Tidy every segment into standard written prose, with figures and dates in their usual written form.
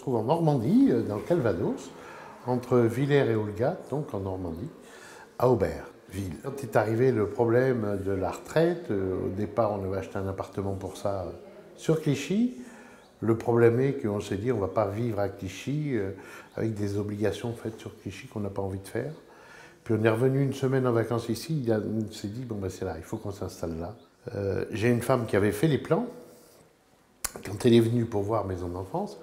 trouve en Normandie, dans le Calvados, entre Villers et Olga, donc en Normandie, à Aubervilliers. Quand est arrivé le problème de la retraite, au départ on avait acheté un appartement pour ça sur Clichy. Le problème est qu'on s'est dit on ne va pas vivre à Clichy avec des obligations faites sur Clichy qu'on n'a pas envie de faire. Puis on est revenu une semaine en vacances ici, on s'est dit bon ben c'est là, il faut qu'on s'installe là. J'ai une femme qui avait fait les plans. Quand elle est venue pour voir Maison d'enfance,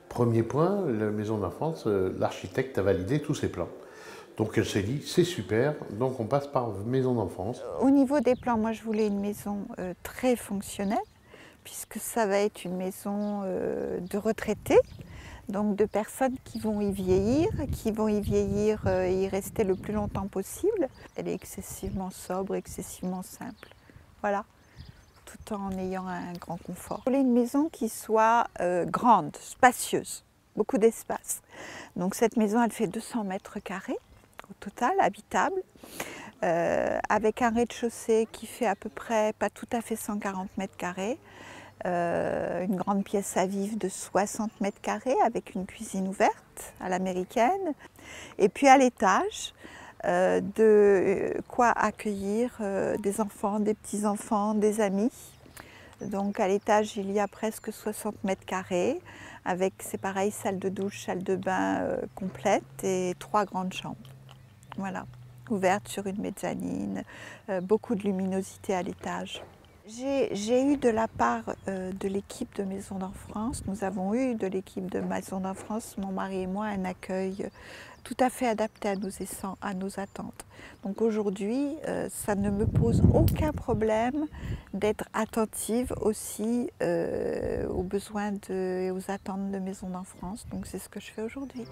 premier point, la Maison d'enfance, l'architecte a validé tous ses plans. Donc elle s'est dit, c'est super, donc on passe par Maison d'enfance. Au niveau des plans, moi je voulais une maison très fonctionnelle, puisque ça va être une maison de retraités, donc de personnes qui vont y vieillir et y rester le plus longtemps possible. Elle est excessivement sobre, excessivement simple. Voilà. Tout en ayant un grand confort. Je voulais une maison qui soit grande, spacieuse, beaucoup d'espace. Donc cette maison, elle fait 200 mètres carrés au total, habitable, avec un rez-de-chaussée qui fait à peu près, pas tout à fait 140 mètres carrés, une grande pièce à vivre de 60 mètres carrés avec une cuisine ouverte à l'américaine. Et puis à l'étage, de quoi accueillir des enfants, des petits-enfants, des amis. Donc à l'étage, il y a presque 60 mètres carrés, avec, c'est pareil, salle de douche, salle de bain complète et 3 grandes chambres. Voilà, ouvertes sur une mezzanine, beaucoup de luminosité à l'étage. J'ai eu de la part de l'équipe de Maison d'enfance, nous avons eu de l'équipe de Maison d'enfance, mon mari et moi, un accueil tout à fait adapté à nos attentes. Donc aujourd'hui, ça ne me pose aucun problème d'être attentive aussi aux besoins et aux attentes de Maison d'enfance. Donc c'est ce que je fais aujourd'hui.